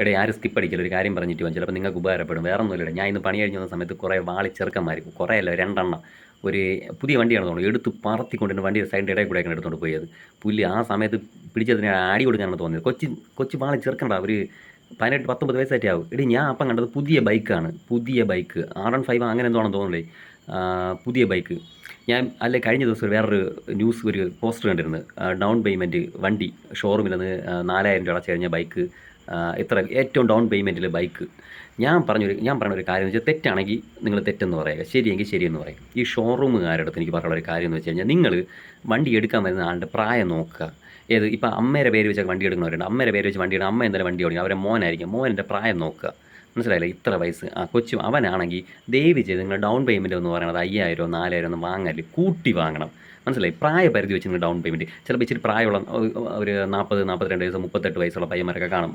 എടേ ആരും സ്കിപ്പ് അടിക്കില്ല. ഒരു കാര്യം പറഞ്ഞിട്ട് പോകാം. ചിലപ്പോൾ നിങ്ങൾക്ക് ഉപകാരപ്പെടും. വേറെ ഒന്നുമില്ല. ഞാൻ ഇന്ന് പണി കഴിഞ്ഞ് വന്ന സമയത്ത് കുറേ വാളി ചെറുക്കന്മാർ, കുറേ അല്ല 2 എണ്ണം, ഒരു പുതിയ വണ്ടിയാണ് തോന്നുന്നു, എടുത്ത് പറത്തിക്കൊണ്ടിരുന്ന വണ്ടിയുടെ സൈഡിൻ്റെ ഇടയിൽ കൂടെയൊക്കെ എടുത്തുകൊണ്ട് പോയത്. പുല്ല് ആ സമയത്ത് പിടിച്ചതിന് ആടി കൊടുക്കാനാണ് തോന്നിയത്. കൊച്ചു വാളി ചെറുക്കണ്ട, ഒരു 18 19 വയസ്സായിട്ടേ ആവും. എടി ഞാൻ അപ്പം കണ്ടത് പുതിയ ബൈക്കാണ്. പുതിയ ബൈക്ക് R15 അങ്ങനെ എന്തോ ആണെന്ന് തോന്നുന്നില്ലേ. പുതിയ ബൈക്ക്. ഞാൻ അല്ലെ കഴിഞ്ഞ ദിവസം വേറൊരു ന്യൂസ്, ഒരു പോസ്റ്റർ കണ്ടിരുന്നു. ഡൗൺ പേയ്മെൻറ്റ് വണ്ടി ഷോറൂമിൽ നിന്ന് 4000 രൂപ അടച്ചു കഴിഞ്ഞ ബൈക്ക്, ഇത്ര ഏറ്റവും ഡൗൺ പേയ്മെൻറ്റിൽ ബൈക്ക്. ഞാൻ പറഞ്ഞ ഒരു കാര്യം എന്ന് വെച്ചാൽ, തെറ്റാണെങ്കിൽ നിങ്ങൾ തെറ്റെന്ന് പറയുക, ശരിയെങ്കിൽ ശരിയെന്ന് പറയും. ഈ ഷോറൂമുകാരുടെ അടുത്ത് എനിക്ക് പറയാനുള്ള ഒരു കാര്യം എന്ന് വെച്ച് കഴിഞ്ഞാൽ, നിങ്ങൾ വണ്ടി എടുക്കാൻ വരുന്ന ആളുടെ പ്രായം നോക്കുക. ഏത് ഇപ്പം അമ്മയുടെ പേര് വെച്ചാൽ വണ്ടി എടുക്കുന്നവരുണ്ട്. അമ്മയുടെ പേര് വെച്ച് വണ്ടി എടുക്കണം. അമ്മ എന്തായാലും വണ്ടി ഓടിക്കും, അവരെ മോനായിരിക്കും. മോൻ്റെ പ്രായം നോക്കുക. മനസ്സിലായില്ലേ? ഇത്ര വയസ്സ് കൊച്ചു അവനാണെങ്കിൽ ദയവ് ചെയ്ത് നിങ്ങൾ ഡൗൺ പേയ്മെൻറ്റ് എന്ന് പറയുന്നത് 5000 4000 ഒന്നും വാങ്ങല്, കൂട്ടി വാങ്ങണം. മനസ്സിലായി? പ്രായപരിധി വെച്ച് നിങ്ങൾ ഡൗൺ പേയ്മെൻറ്റ് ചിലപ്പോൾ ഇച്ചിരി പ്രായമുള്ള ഒരു 40 42 വയസ്സ് 38 വയസ്സുള്ള പയ്യന്മാരൊക്കെ കാണും,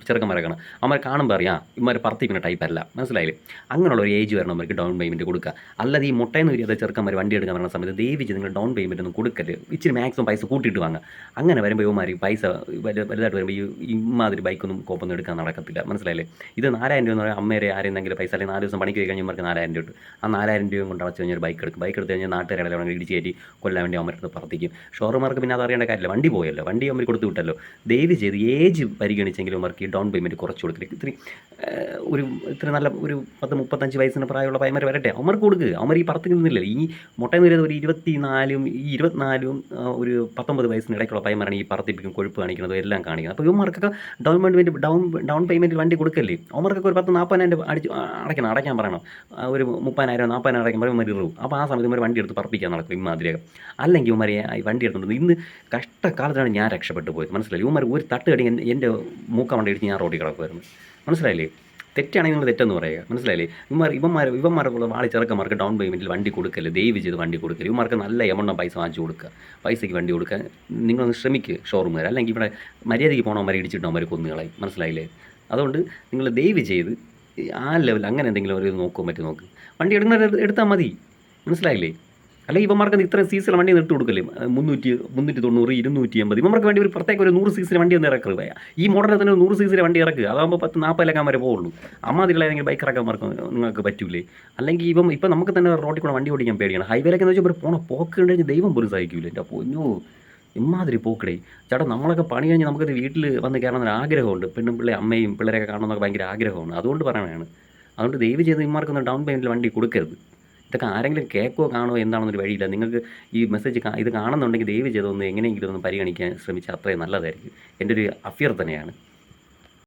ചെറുക്കന്മാരെ കാണും. അവന്മാർ കാണുമ്പോൾ അറിയാം ഇവന്മാർ പറത്തിപ്പിക്കുന്ന ടൈപ്പല്ല. മനസ്സിലായില്ലേ? അങ്ങനെയുള്ള ഒരു ഏജ് വരണം അവർക്ക് ഡൗൺ പേയ്മെൻറ്റ് കൊടുക്കുക. അല്ലാതെ ഈ മുട്ടയെന്ന് വരിക ചെറുക്കന്മാർ വണ്ടി എടുക്കാൻ പറയുന്ന സമയത്ത് ദയവ് ചെയ്ത് നിങ്ങൾ ഡൗൺ പേയ്മെൻറ്റ് ഒന്നും കൊടുക്കരുത്. ഇച്ചിരി മാക്സിമം പൈസ കൂട്ടിയിട്ട് വാങ്ങുക. അങ്ങനെ വരുമ്പോൾ ഇവന്മാർ പൈസ വലുതായിട്ട് വരുമ്പോൾ ഇമാതിരി ബൈക്കൊന്നും കോപ്പൊന്നും എടുക്കാൻ നടക്കത്തില്ല. മനസ്സിലായില്ലേ? ഇത് 4000 രൂപ എന്ന് പറയുമ്പോൾ അമ്മേരെ ആരെന്തെങ്കിലും പൈസ, അല്ലെങ്കിൽ 4 ദിവസം പണിക്ക് പോയി കഴിഞ്ഞാൽ ഇവർക്ക് 4000 രൂപ കിട്ടും. ആ 4000 രൂപയും കൊണ്ട് അടച്ചു കഴിഞ്ഞാൽ ബൈക്ക് എടുത്ത് കഴിഞ്ഞാൽ നാട്ടുകാരെ ഇടിച്ച് കയറ്റി കൊല്ലാൻ വേണ്ടി അവരുടെ പറത്തിക്കും. ഷോറൂമാർക്ക് പിന്നെ അത് അറിയേണ്ട കാര്യമില്ല. വണ്ടി പോയല്ലോ, വണ്ടി അവർ കൊടുത്ത് വിട്ടല്ലോ. ദയവ് ചെയ്ത് ഏജ് പരിഗണിച്ചെങ്കിലും അവർക്ക് ഈ ഡൗൺ പേയ്മെൻറ്റ് കുറച്ച് കൊടുക്കരുത്. ഇത്ര നല്ല ഒരു 10 35 വയസ്സിന് പ്രായമുള്ള പയ്യന്മാർ വരട്ടെ, അവർക്ക് കൊടുക്കുക. അവർ ഈ പറത്തിക്കുന്നില്ല. ഈ മുട്ടയെന്ന് വരുന്നത് ഒരു 24 ഒരു 19 വയസ്സിന് ഇടയ്ക്കുള്ള പയ്യന്മാരാണ് ഈ പറത്തിപ്പിക്കും, കൊഴുപ്പ് കാണിക്കുന്നത്, എല്ലാം കാണിക്കുന്നത്. അപ്പോൾ ഇവന്മാർക്കൊക്കെ ഡൗൺ പേയ്മെൻറ്റ് വണ്ടി കൊടുക്കല്ലേ. അവന്മാർക്കൊക്കെ ഒരു 10 40,000 അടയ്ക്കാൻ പറയണം. ഒരു 30,000 40,000 അടയ്ക്കാൻ പറയുമ്പോൾ ഇറും. അപ്പോൾ ആ സമയത്ത് ഇവർ വണ്ടി എടുത്ത് പറപ്പിക്കാൻ നടക്കും ഇമാതിരിയൊക്കെ. അല്ലെങ്കിൽ ഇവന്മാരെ വണ്ടി എടുത്തുകൊണ്ട് ഇന്ന് കഷ്ടകാലത്താണ് ഞാൻ രക്ഷപ്പെട്ടു പോയത്. മനസ്സിലായി? ഇവന്മാർ ഒരു തട്ട് കടി എൻ്റെ മൂക്ക വണ്ടി അടിച്ച് ഞാൻ റോഡിൽ കിടക്കുമായിരുന്നു. മനസ്സിലായില്ലേ? തെറ്റാണെങ്കിൽ നിങ്ങൾ തെറ്റെന്ന് പറയുക. മനസ്സിലായില്ലേ? ഇവന്മാർക്കുള്ള വാളി ചെറുക്കന്മാർക്ക് ഡൗൺ പേയ്മെൻറ്റിൽ വണ്ടി കൊടുക്കല്ലേ. ദയവ് ചെയ്ത് വണ്ടി കൊടുക്കല്. ഇവന്മാർക്ക് നല്ല എമൗണ്ട് പൈസ വാങ്ങിച്ചു കൊടുക്കുക. പൈസയ്ക്ക് വണ്ടി കൊടുക്കാൻ നിങ്ങളൊന്ന് ശ്രമിക്കുക ഷോറൂമുകാർ. അല്ലെങ്കിൽ ഇവിടെ മര്യാദയ്ക്ക് പോകണവന്മാരെ ഇടിച്ചിട്ട് അവന്മാർ കൊന്നുകളായി. മനസ്സിലായില്ലേ? അതുകൊണ്ട് നിങ്ങൾ ദയവ് ചെയ്ത് ആ ലെവൽ അങ്ങനെ എന്തെങ്കിലും ഒരു നോക്കാൻ പറ്റും നോക്ക്. വണ്ടി എടുത്താൽ മതി. മനസ്സിലായില്ലേ? അല്ലെങ്കിൽ ഇവന്മാർക്ക് ഇത്ര സീസിലെ വണ്ടി നിർത്തി കൊടുക്കല്ലേ. 390 280 ഇവന്മാർക്ക് വേണ്ടി ഒരു പ്രത്യേക ഒരു 100 സീസിലെ വണ്ടി ഒന്ന് ഇറക്കുക. ഈ മോഡലിൽ തന്നെ 100 സീസിലെ വണ്ടി ഇറക്കുക. അതാകുമ്പോൾ 10 40 വരെ പോവുള്ളൂ. അമ്മാതിരിയുള്ള ഏതെങ്കിലും ബൈക്ക് ഇറക്കാന്മാർക്ക് നിങ്ങൾക്ക് പറ്റൂലേ? അല്ലെങ്കിൽ ഇപ്പം നമുക്ക് തന്നെ റോഡിൽ കൂടെ വണ്ടി ഓടിക്കാൻ പേടിയാണ്. ഹൈവേയിലൊക്കെ എന്ന് വെച്ചാൽ പോണ പോക്ക് കഴിഞ്ഞാൽ ദൈവം പോലും സഹിക്കൂല. എൻ്റെ പൊന്നോ, ഇമാതിരി പോക്കടേ. ചേട്ടാ, നമ്മളൊക്കെ പണി കഴിഞ്ഞ് നമുക്കത് വീട്ടിൽ വന്ന് കയറണമെന്നൊരു ആഗ്രഹമുണ്ട്. പെണ്ണും പിള്ളേ അമ്മയും പിള്ളേരൊക്കെ കാണണമെന്നൊക്കെ ഭയങ്കര ആഗ്രഹമാണ്. അതുകൊണ്ട് പറയണതാണ്. അതുകൊണ്ട് ദയവ് ചെയ്ത് ഇമാർക്കൊന്നും ഡൗൺ പേയ്മെൻറ്റിൽ വണ്ടി കൊടുക്കരുത്. ഇതൊക്കെ ആരെങ്കിലും കേൾക്കുകയോ കാണുമോ എന്താണെന്നൊരു വഴിയില്ല. നിങ്ങൾക്ക് ഈ മെസ്സേജ് ഇത് കാണുന്നുണ്ടെങ്കിൽ ദയവ് ചെയ്തൊന്ന് എങ്ങനെയെങ്കിലും ഒന്ന് പരിഗണിക്കാൻ ശ്രമിച്ചാൽ അത്രയും നല്ലതായിരിക്കും. എൻ്റെ ഒരു അഭ്യർത്ഥനയാണ്.